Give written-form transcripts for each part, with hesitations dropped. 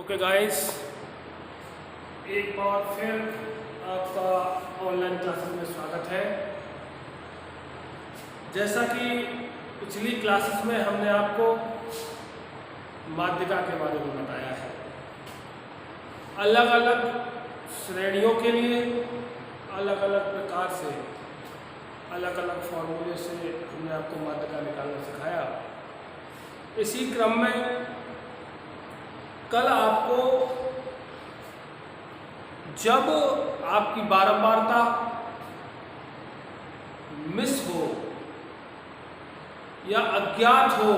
Okay guys, एक बार फिर आपका ऑनलाइन क्लासेस में स्वागत है। जैसा कि पिछली क्लासेस में हमने आपको माध्यिका के बारे में बताया है, अलग अलग श्रेणियों के लिए अलग अलग प्रकार से अलग अलग फॉर्मूले से हमने आपको माध्यिका निकालना सिखाया। इसी क्रम में कल आपको जब आपकी बारंबारता मिस हो या अज्ञात हो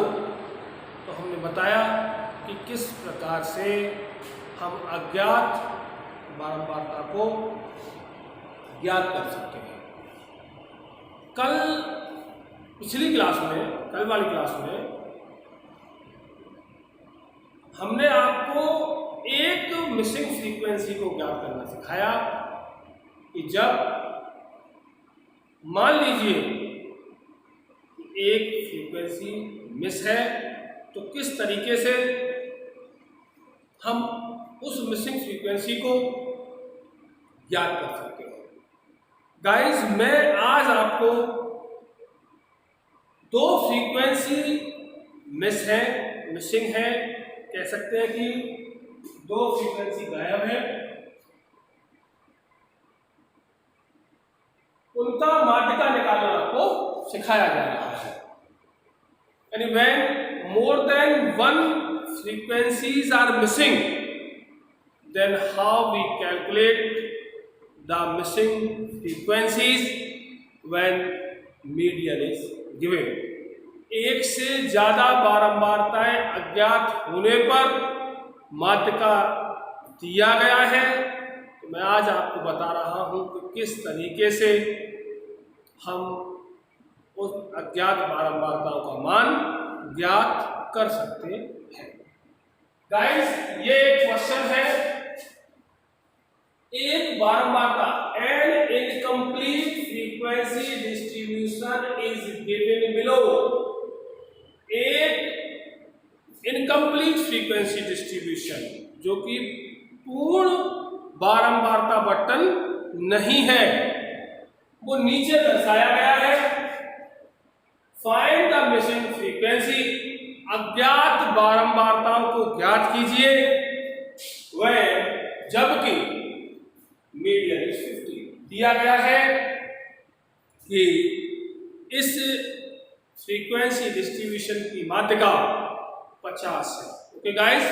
तो हमने बताया कि किस प्रकार से हम अज्ञात बारंबारता को ज्ञात कर सकते हैं। कल पिछली क्लास में, कल वाली क्लास में हमने आपको एक मिसिंग फ्रीक्वेंसी को ज्ञात करना सिखाया कि जब मान लीजिए एक फ्रीक्वेंसी मिस है तो किस तरीके से हम उस मिसिंग फ्रीक्वेंसी को ज्ञात कर सकते हैं। गाइस, मैं आज आपको दो फ्रीक्वेंसी मिसिंग है, कह सकते हैं कि दो फ्रीक्वेंसी गायब है, उनका माध्यिका निकालना आपको सिखाया जा रहा है। यानी when more than one frequencies are missing, then how we calculate the missing frequencies when median is given. एक से ज्यादा बारंबारताएं अज्ञात होने पर माध्यिका दिया गया है। तो मैं आज आपको बता रहा हूं कि किस तरीके से हम उस अज्ञात बारंबारताओं का मान ज्ञात कर सकते हैं। गाइस, ये क्वेश्चन है, एक बारंबारता an incomplete frequency distribution is given below. एक इनकम्प्लीट फ्रीक्वेंसी डिस्ट्रीब्यूशन जो कि पूर्ण बारंबारता बटन नहीं है, वो नीचे दर्शाया गया है। फाइंड द मिसिंग फ्रीक्वेंसी, अज्ञात बारंबारताओं को ज्ञात कीजिए वह जबकि मीडियन इज 50। दिया गया है कि इस फ्रीक्वेंसी डिस्ट्रीब्यूशन की माध्यिका 50 है। ओके गाइस,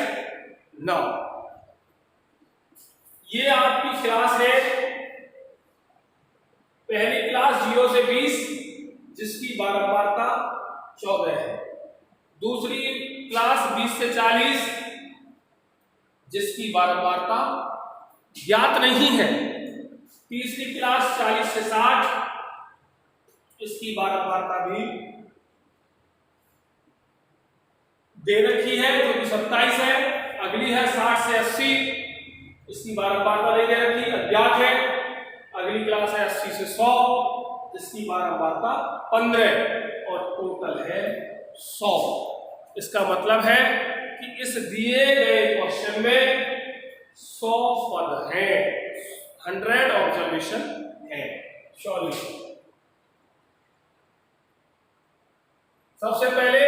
नाउ ये आपकी क्लास है, पहली क्लास 0 से 20 जिसकी बारंबारता 14 है। दूसरी क्लास 20 से 40 जिसकी बारंबारता ज्ञात नहीं है। तीसरी क्लास 40 से 60 इसकी बारंबारता भी दे रखी है जो कि 27 है। अगली है 60 से 80, इसकी बारंबारता नहीं दे रखी, अज्ञात है। अगली क्लास है 80 से 100 जिसकी बारंबारता 15 और टोटल है 100। इसका मतलब है कि इस दिए गए क्वेश्चन में 100 पद हैं, 100 ऑब्जर्वेशन है। सॉल्यूशन, सबसे पहले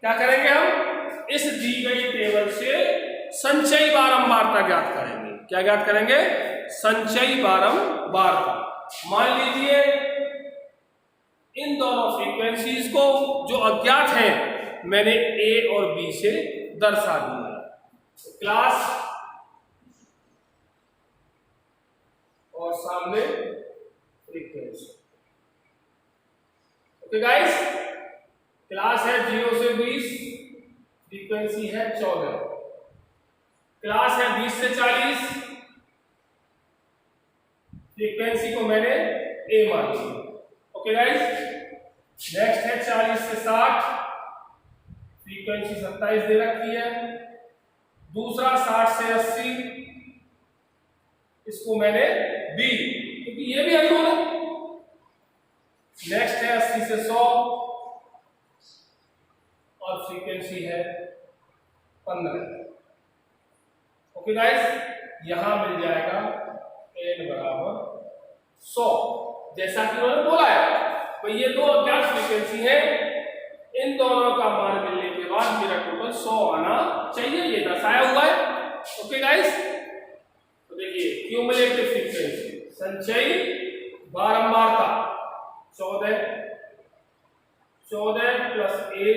क्या करेंगे, हम इस दी गई टेबल से संचयी बारंबारता ज्ञात करेंगे। क्या ज्ञात करेंगे? संचयी बारंबारता। मान लीजिए इन दोनों फ्रीक्वेंसीज को जो अज्ञात हैं मैंने ए और बी से दर्शा दिया। क्लास और सामने फ्रीक्वेंसी। ओके गाइस, क्लास है 0 से 20, फ्रीक्वेंसी है 14। क्लास है 20 से 40, फ्रीक्वेंसी को मैंने ए मान लिया। ओके गाइस, नेक्स्ट है 40 से 60, फ्रीक्वेंसी 27 दे रखी है। दूसरा 60 से 80, इसको मैंने बी, क्योंकि ये भी अननोन है। नेक्स्ट है 80 से 100 और फ्रीक्वेंसी है 15। ओके गाइस, यहां मिल जाएगा n बराबर 100, जैसा कि उन्होंने बोला है। तो ये दो अज्ञात फ्रीक्वेंसी है, इन दोनों का मान मिलने के बाद मेरा टोटल 100 आना चाहिए, ये दर्शाया हुआ है। ओके गाइस, तो देखिए क्यूमुलेटिव फ्रीक्वेंसी, संचयी बारंबारता 14 प्लस a,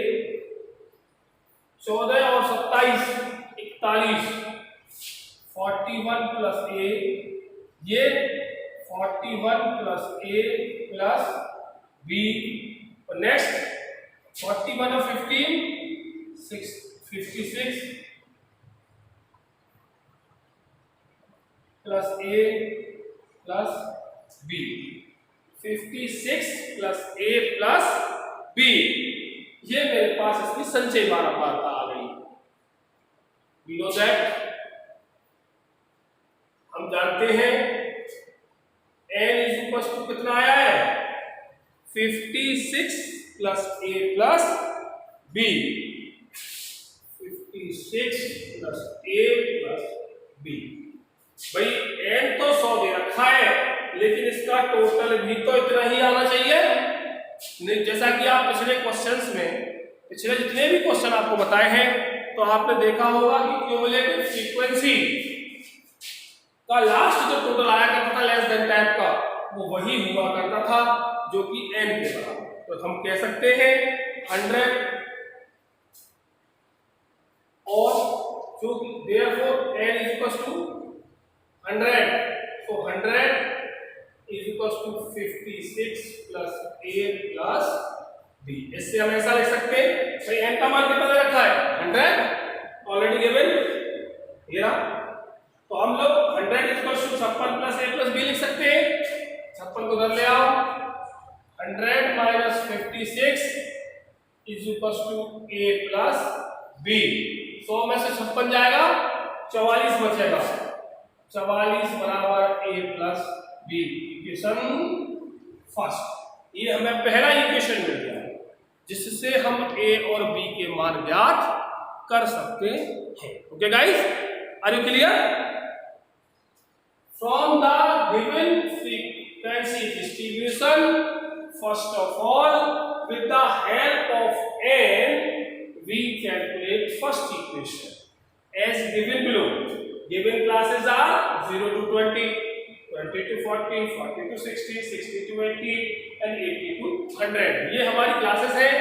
14 और 27 41, 41 प्लस a, ये 41 प्लस a प्लस b, और नेक्स्ट 41 और 15 56 plus a plus b, 56 plus a plus b, ये मेरे पास इसकी संचय बारंबारता आ गई। We know that, हम जानते हैं n इज इक्वल टू कितना आया है 56 plus a plus b, 56 plus a plus b। भाई n तो 100 दे रखा है, लेकिन इसका टोटल भी तो इतना ही आना चाहिए। जैसा कि आप पिछले क्वेश्चंस में, पिछले जितने भी क्वेश्चन आपको बताए हैं, तो आपने देखा होगा कि क्यूमुलेटिव फ्रीक्वेंसी का लास्ट जो टोटल आया करता था लेस देन टाइप का, वो वही हुआ करता था जो कि n के बराबर। तो हम कह सकते हैं 100 और जो कि therefore n is equals to 100, so 100 is equals to 56 plus a plus b। इससे हम ऐसा लिख सकते हैं, भाई n का मान कितना दे रखा है 100 ऑलरेडी गिवन हियर, तो हम लोग 100 is equals to 56 plus a plus b लिख सकते हैं। 56 को उधर ले आओ, 100 minus 56 is equals to a plus b, 100 में से 56 जाएगा, 44 बचेगा, 44 बराबर a plus b, equation first. ये हमें पहला इक्वेशन मिल गया जिससे हम a और b के मान ज्ञात कर सकते हैं। Okay guys, are you clear? From the given frequency distribution, first of all, with the help of n, we calculate first equation as given below. Given classes are 0 to 20, 20 to 40, 40 to 60, 60 to 80 and 80 to 100। ये हमारी classes हैं,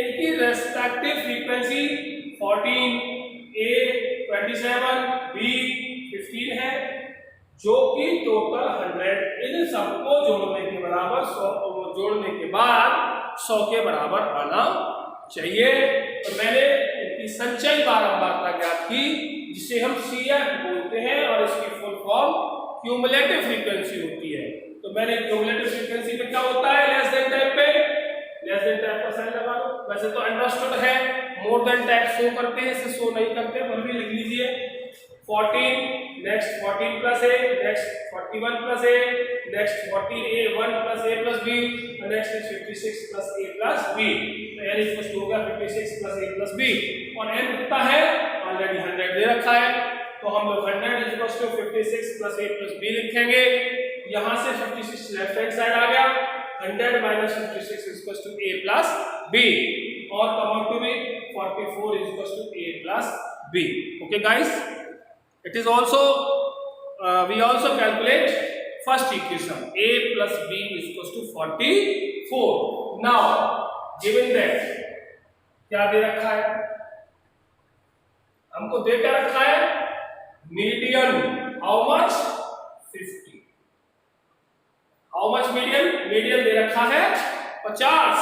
इनकी respective frequency 14, a 27, b 15 है, जो कि total 100 इन सबको जोड़ने के बराबर 100 जोड़ने के बाद 100 के बराबर आना चाहिए। तो मैंने इनकी संचयी बारंबारता ज्ञात की, जिसे हम CF बोलते हैं, और इसकी फुल फॉर्म क्यूमुलेटिव फ्रीक्वेंसी होती है। तो मैंने क्यूमुलेटिव फ्रीक्वेंसी पे क्या होता है, लेस देन टाइप पे लेस देन टाइप का साइन लगा लो। वैसे तो अंडरस्टूड है, मोर देन टाइप शो करते हैं, इसे शो नहीं करते, पर भी लिख लीजिए 14, next 14 plus a, next 41 plus a, next 14a 1 plus a plus b, next is 56 plus a plus b। तो n इक्वल टू होगा 56 प्लस a प्लस b, और n कितना है ऑलरेडी 100 दे रखा है, तो हम लोग 100 equal to 56 plus a plus b लिखेंगे। यहां से 56 लेफ्ट हैंड साइड आ गया, 100 minus 56 equal to a plus b, और come to be 44 equal to a plus b। Okay guys, it is also we also calculate first equation, a plus b is equals to 44। now given that क्या दे रखा है, हमको दे क्या रखा है median, how much 50, how much median दे रखा है 50।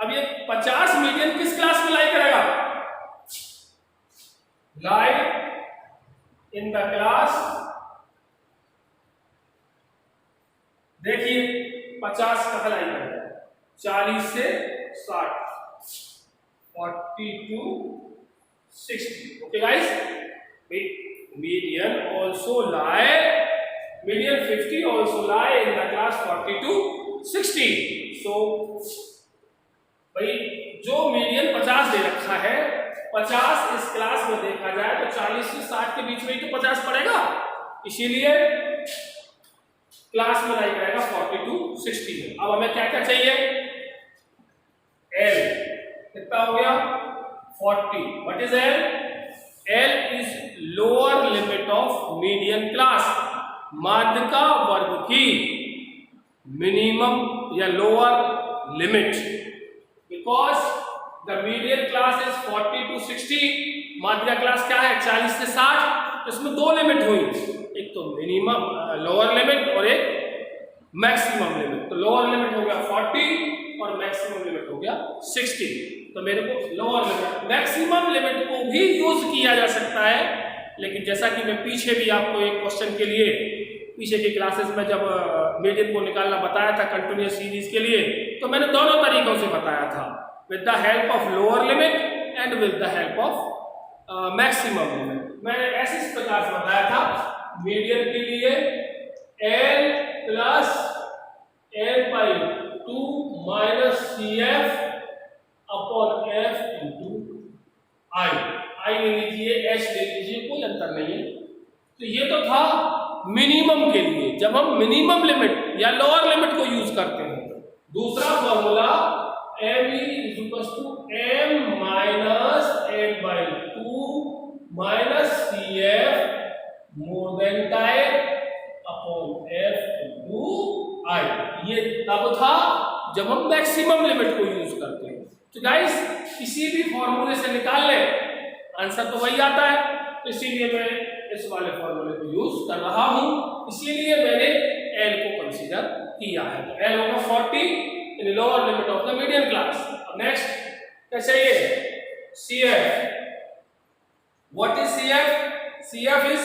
अब ये 50 मीडियन किस क्लास में लाई करेगा, लाई इन द क्लास, देखिए 50 कहाँ लाई करेगा, 40 से 60, 40 to 60। Okay guys, median also lie, median 50 also lie in the class 40 to 60। सो भाई जो मीडियन 50 दे रखा है, 50 इस क्लास में देखा जाए तो 40 से 60 के के बीच में ही तो 50 पड़ेगा, इसीलिए क्लास में लाइक रहेगा 40 to 60 में। अब हमें क्या क्या चाहिए, एल कितना हो गया 40। What is L, L is lower limit of median class, माध्यिका वर्ग की मिनिमम या lower limit, because the median class is 40 to 60, माध्यिका क्लास क्या है 40 से 60, तो इसमें दो लिमिट हुई, एक तो मिनिमम लोअर लिमिट और एक मैक्सिमम लिमिट। तो लोअर लिमिट हो गया 40 और मैक्सिमम लिमिट हो गया 60, तो मेरे को लोअर लिमिट, मैक्सिमम लिमिट को भी यूज किया जा सकता है, लेकिन जैसा कि मैं पीछे भी आपको एक क्वेश्चन के लिए पीछे की क्लासेस में जब मीडियन को निकालना बताया था कंटिन्यूअस सीरीज के लिए, तो मैंने दोनों तरीकों से बताया था, with the help of lower limit and with the help of maximum limit. मैंने ऐसे इस प्रकार से बताया था, मीडियन के लिए L plus L/2 minus CF upon F into I ले लीजिए, H ले लीजिए, कोई अंतर नहीं है। तो ये तो था मिनिमम के लिए, जब हम मिनिमम लिमिट या लोअर लिमिट को यूज करते हैं। दूसरा formula M is equal to M minus L/2 minus CF more than type upon F into I। ये तब था जब हम मैक्सिमम लिमिट को यूज करते हैं। तो गाइस किसी भी फॉर्मूले से निकाल ले आंसर तो वही आता है, तो इसीलिए मैं इस वाले फॉर्मूले को यूज कर रहा हूं, इसीलिए मैंने L को कंसीडर किया है। तो L होगा 40 इन lower limit of the median class. अब नेक्स्ट क्या चाहिए, CF। What is CF, CF is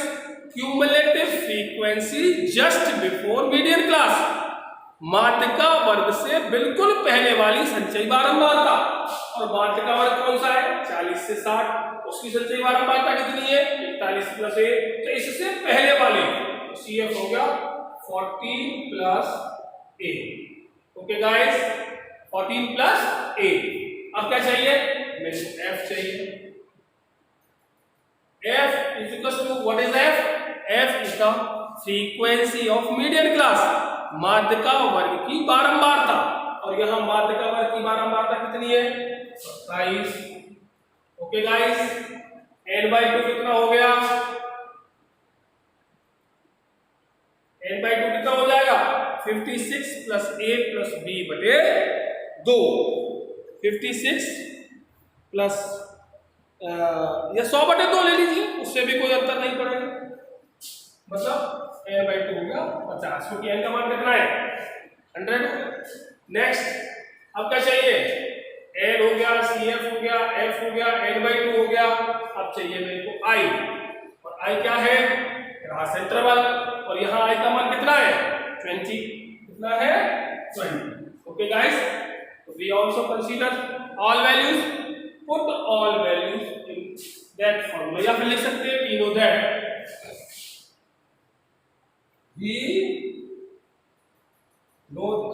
cumulative frequency just before median class, माध्यिका वर्ग से बिल्कुल पहले वाली संचयी बारंबारता। और माध्यिका वर्ग कौन सा है 40 से 60, उसकी संचयी बारंबारता कितनी है 41 प्लस 1, तो इससे पहले वाली तो CF हो गया 14 प्लस 8। Okay guys, 14 plus 8। अब क्या चाहिए, मेरे को F चाहिए। F is equal to what is F? F is the frequency of median class, माध्यिका वर्ग की बारंबारता। और यहाँ माध्यिका वर्ग की बारंबारता कितनी है 27। ओके गाइस, N/2 कितना हो गया, N/2 कितना हो जाएगा 56 प्लस A प्लस B बटे 2, 56 प्लस या 100 बटे 2 ले लीजिए, उससे भी कोई अंतर नहीं पड़ेगा, मतलब N/2 हो गया 50, क्योंकि N का मान कितना है 100। नेक्स्ट अब क्या चाहिए, L हो गया, CF हो गया, F हो गया, N/2 हो गया। अब चाहिए मेरे को I, और I क्या है क्लास इंटरवल, और यहाँ I का मान कितना है 20, कितना है 20। Okay guys, we also consider all values, put all values in that formula, या फिर लिख सकते हैं वी नो दैट,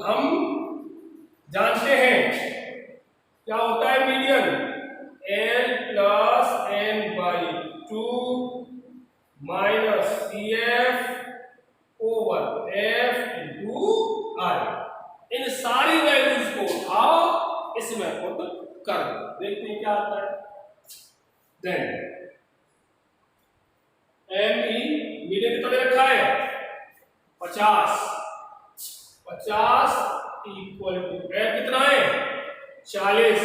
हम जानते हैं क्या होता है median, L plus N/2 minus CF over F into I। इन सारी वैल्यूज को उठाओ, इसमें पुट कर दो, देखते हैं क्या आता है। देन ME मीडियन कितना दे रखा है 50 इक्वल टू F कितना है 40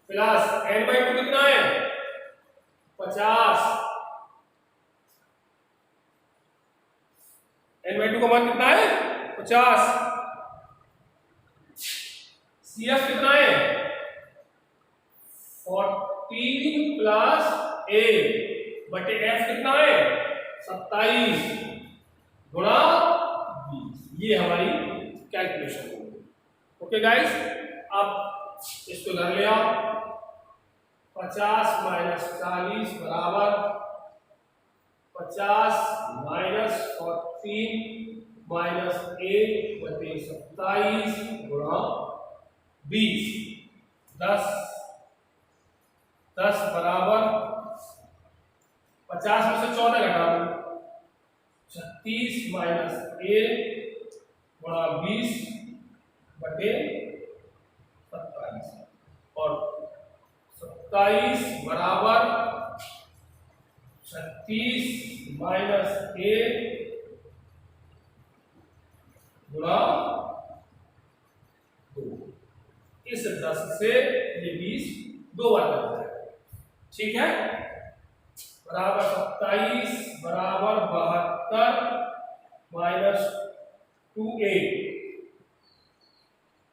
प्लस N/2 कितना है 50, N/2 का मान कितना है 50, CF कितना है 14 प्लस A बटे F कितना है 27 गुणा 20, ये हमारी कैलकुलेशन होगी। ओके गाइस, अब इसको कर ले आओ, 50 माइनस 40 बराबर 50 माइनस 14 माइनस 1 बटे 27 गुणा 20, 10 बराबर 50 में से 14 घटा दो, 36 माइनस ए गुणा 20 बटे 27 और 27 बराबर 36 माइनस ए गुणा 2। इस 10 से ये 20 दो बार करता है, ठीक है। बराबर 27 बराबर 72 माइनस 2a,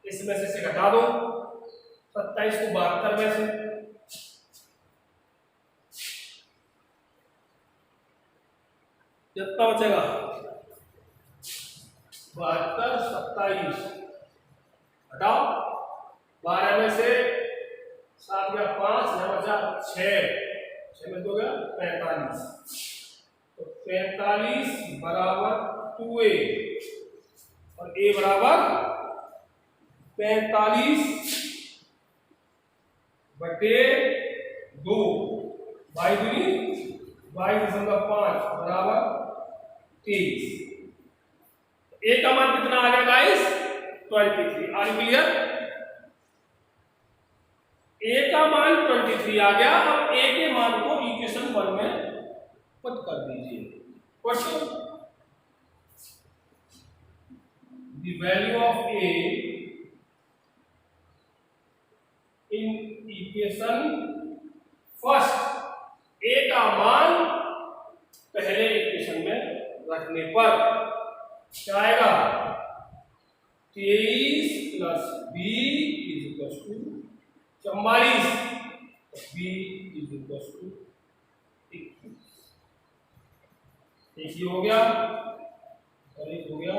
इसमें से घटा दो 27 को 72 में से, कितना बचेगा 72 27 हटाओ, 12 में से 7 या 5 यहाँ बचा 6 में 2 गया 45, तो 45 बराबर 2a और a बराबर 45 बटे 2, 22.5 बराबर 23। ए का मान कितना आ गया guys 23। Are you clear? A का मान 23 आ गया। अब ए के मान को इक्वेशन 1 में पुट कर दीजिए। Question, the value of A in equation first, A का मान पहले इक्वेशन में रखने पर क्या आएगा 23 plus B is equal to 44, B is equal to 21। एक ही हो गया और एक हो गया।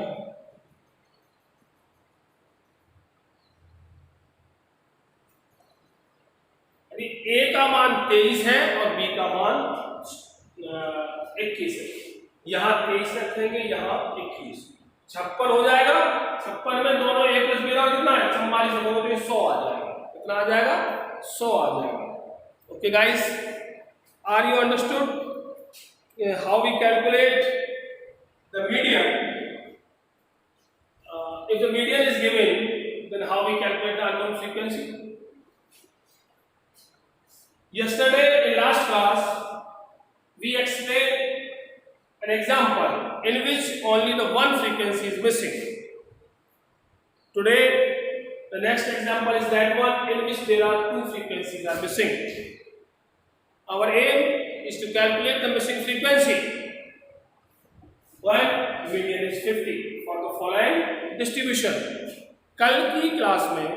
ए का मान 23 है और बी का मान 21 है। यहाँ 23 रखेंगे, यहाँ 21, 56 हो जाएगा। 56 में दोनों ए प्लस बी कितना है 44, दोनों में 100 आ जाएगा। कितना आ जाएगा 100 आ जाएगा। Okay guys, are you understood how we calculate the median? If the median is given, then how we calculate the unknown frequency? Yesterday in last class we explained an example in which only the one frequency is missing. Today the next example is that one in which there are two frequencies are missing. Our aim is to calculate the missing frequency when median is 50 for the following distribution. कल की class में,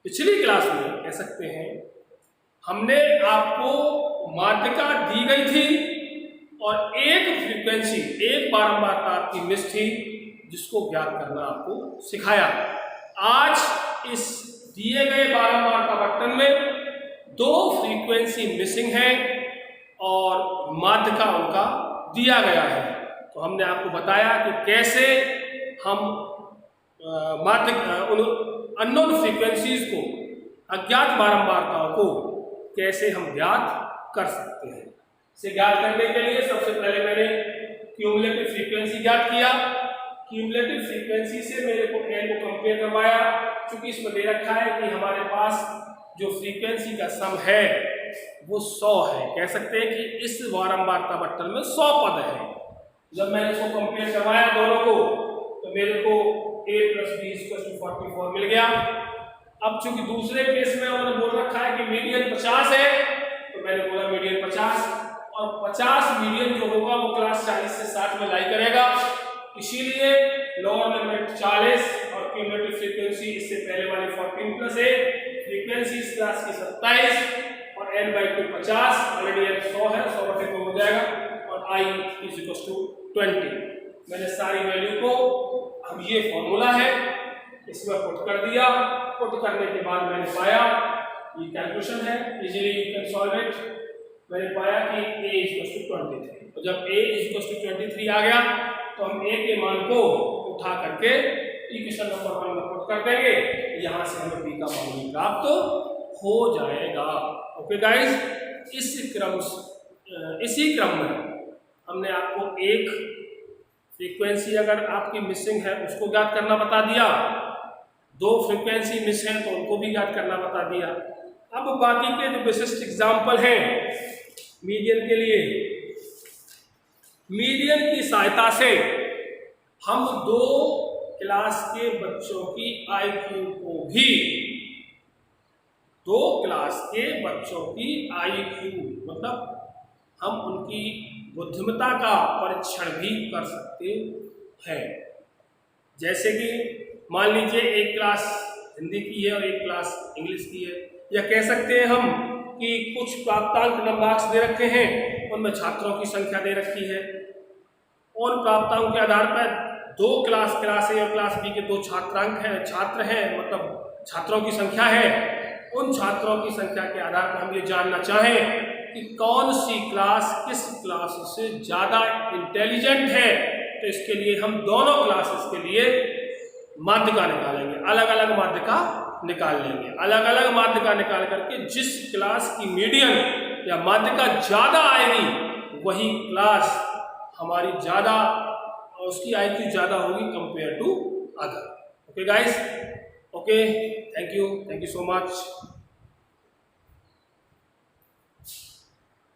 पिछली class में कह सकते हैं, हमने आपको माध्यिका दी गई थी और एक फ्रीक्वेंसी, एक बारंबारता आपकी मिस थी जिसको ज्ञात करना आपको सिखाया। आज इस दिए गए बारंबारता बटन में दो फ्रीक्वेंसी मिसिंग है और माध्यिका उनका दिया गया है। तो हमने आपको बताया कि कैसे हम उन अननोन फ्रीक्वेंसीज को, अज्ञात बारंबारताओं को कैसे हम ज्ञात कर सकते हैं। इसे ज्ञात करने के लिए सबसे पहले मैंने क्यूमुलेटिव फ्रीक्वेंसी ज्ञात किया। क्यूमुलेटिव फ्रीक्वेंसी से मेरे को एन को कंपेयर करवाया, क्योंकि इसमें दे रखा है कि हमारे पास जो फ्रीक्वेंसी का सम है वो 100 है। कह सकते हैं कि इस बारंबारता बटन में 100 पद है। जब मैंने इसको कंपेयर करवाया दोनों को, तो मेरे को a plus B equal to 44 मिल गया। अब चूंकि दूसरे केस में उन्होंने बोल रखा है कि मीडियन 50 है, तो मैंने बोला मीडियन 50, और 50 मीडियन जो होगा वो क्लास 40 से 60 में लाई करेगा। इसीलिए लोअर लिमिट 40 और क्यूमुलेटिव फ्रीक्वेंसी इससे पहले वाली 14 प्लस है, फ्रीक्वेंसी इस क्लास की 27 और n/2 50, ऑलरेडी 100 है, 100/2 हो जाएगा, और i इज इक्वल टू 20। मैंने सारी वैल्यू को, अब ये फॉर्मूला है, इसमें पुट कर दिया। पुट करने के बाद मैंने पाया ये कैलकुलेशन है, easily you can solve it. मैंने पाया कि a इज इक्वल टू 23। तो जब a इज इक्वल टू 23 आ गया, तो हम a के मान को उठा करके इक्वेशन नंबर 1 में पुट कर देंगे। यहाँ से हमें b का मान प्राप्त हो जाएगा। ओके गाइस, इसी क्रम में हमने आपको एक फ्रीक्वेंसी अगर आपकी मिसिंग है उसको ज्ञात करना बता दिया, 2 फ्रीक्वेंसी मिस है तो उनको भी ज्ञात करना बता दिया। अब बाकी के जो विशिष्ट एग्जाम्पल हैं मीडियन के लिए, मीडियन की सहायता से हम 2 क्लास के बच्चों की IQ को भी, 2 क्लास के बच्चों की IQ मतलब हम उनकी बुद्धिमत्ता का परीक्षण भी कर सकते हैं। जैसे कि मान लीजिए एक क्लास हिंदी की है और एक क्लास इंग्लिश की है, या कह सकते हैं हम कि कुछ प्राप्तांक नंबर्स दे रखे हैं, उनमें छात्रों की संख्या दे रखी है। उन प्राप्तांकों के आधार पर 2 क्लास A और क्लास B के 2 छात्र हैं मतलब छात्रों की संख्या है। उन छात्रों की संख्या के आधार पर हम ये जानना चाहें कि कौन सी क्लास किस क्लास से ज़्यादा इंटेलिजेंट है, तो इसके लिए हम दोनों क्लासेस के लिए माध्यिका निकालेंगे, अलग अलग माध्यिका निकाल लेंगे। अलग अलग माध्यिका निकाल करके जिस क्लास की मीडियन या माध्यिका ज़्यादा आएगी वही क्लास हमारी ज़्यादा, उसकी IQ ज़्यादा होगी compare to other. Okay guys, okay, thank you so much.